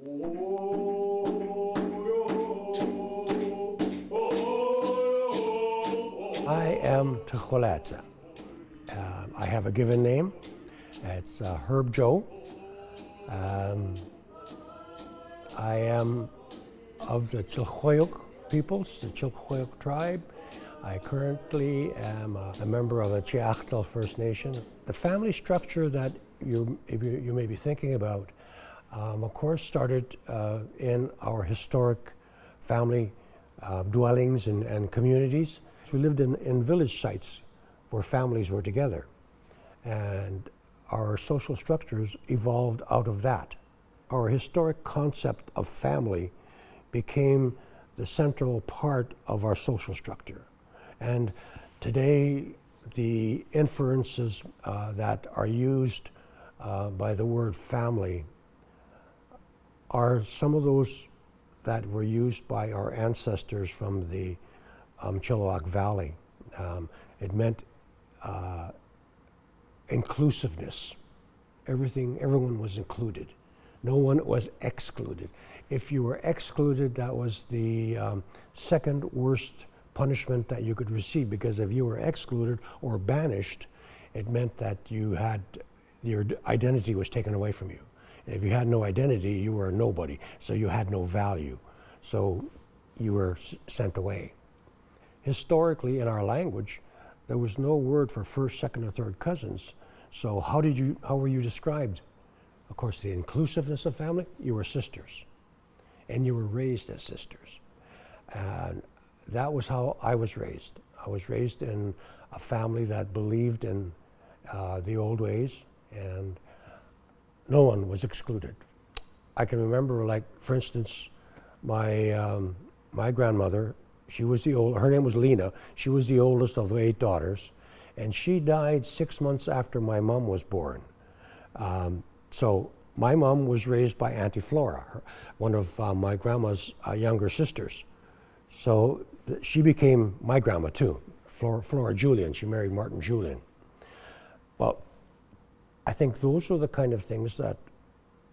I am Tcholatza. I have a given name. It's Herb Joe. I am of the Chilkoyuk peoples, the Chilkoyuk tribe. I currently am a member of the yáqtel First Nation. The family structure that you may be thinking about, of course, started in our historic family dwellings and communities. We lived in village sites where families were together, and our social structures evolved out of that. Our historic concept of family became the central part of our social structure. And today, the inferences that are used by the word family are some of those that were used by our ancestors from the Chilliwack Valley. It meant inclusiveness. Everyone was included. No one was excluded. If you were excluded, that was the second worst punishment that you could receive, because if you were excluded or banished, it meant that your identity was taken away from you. And if you had no identity, you were a nobody, so you had no value. So you were sent away. Historically, in our language, there was no word for first, second, or third cousins. So how were you described? Of course, the inclusiveness of family, you were sisters. And you were raised as sisters. And that was how I was raised. I was raised in a family that believed in the old ways, and no one was excluded. I can remember, like, for instance, my grandmother, her name was Lena. She was the oldest of 8 daughters, and she died 6 months after my mom was born. So my mom was raised by Auntie Flora, one of my grandma's younger sisters. So she became my grandma too, Flora Julian. She married Martin Julian. Well, I think those were the kind of things that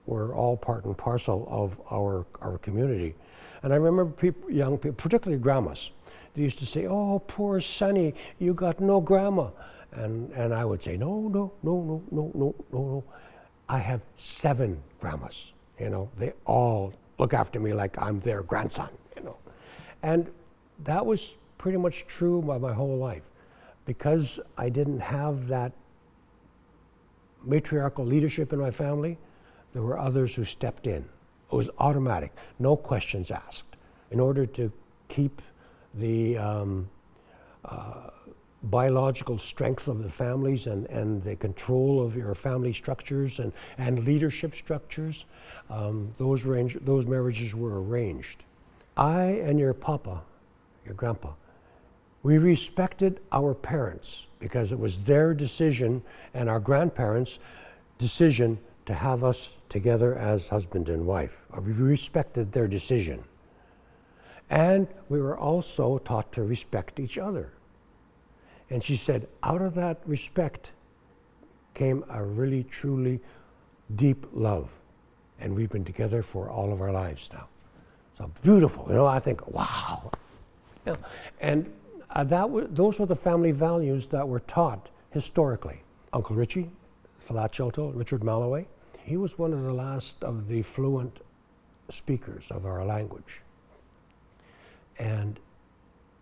were all part and parcel of our community. And I remember young people, particularly grandmas, they used to say, "Oh, poor Sonny, you got no grandma." And I would say, no. I have 7 grandmas, They all look after me like I'm their grandson, And that was pretty much true by my whole life. Because I didn't have that matriarchal leadership in my family, there were others who stepped in. It was automatic, no questions asked. In order to keep the biological strength of the families and the control of your family structures and leadership structures, those marriages were arranged. I and your papa, your grandpa, we respected our parents because it was their decision and our grandparents' decision to have us together as husband and wife. We respected their decision. And we were also taught to respect each other. And she said, out of that respect came a really, truly deep love. And we've been together for all of our lives now. So beautiful, I think, wow. And those were the family values that were taught historically. Uncle Richie, Richard Malloway, he was one of the last of the fluent speakers of our language. And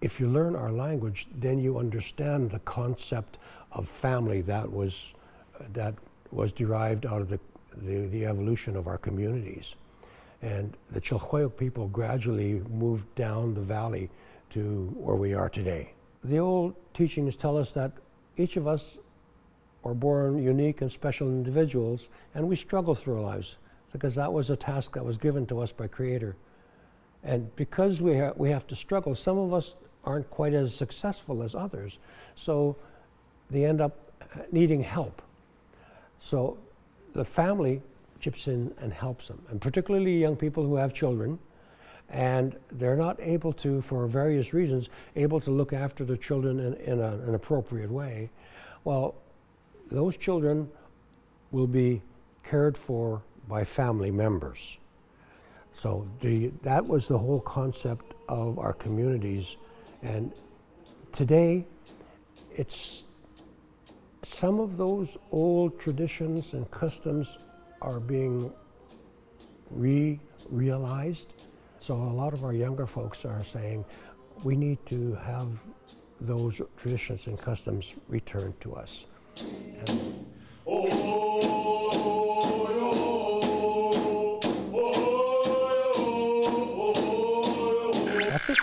if you learn our language, then you understand the concept of family that was derived out of the evolution of our communities. And the Chilkoyuk people gradually moved down the valley to where we are today. The old teachings tell us that each of us are born unique and special individuals, and we struggle through our lives because that was a task that was given to us by Creator. And because we have to struggle, some of us aren't quite as successful as others, so they end up needing help. So the family chips in and helps them, and particularly young people who have children, and they're not able to, for various reasons, able to look after their children in an appropriate way. Well, those children will be cared for by family members. So that was the whole concept of our communities. And today, it's some of those old traditions and customs are being realized. So a lot of our younger folks are saying, we need to have those traditions and customs returned to us. And that's it.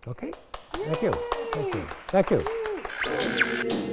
Okay. Thank you. Thank you. Thank you.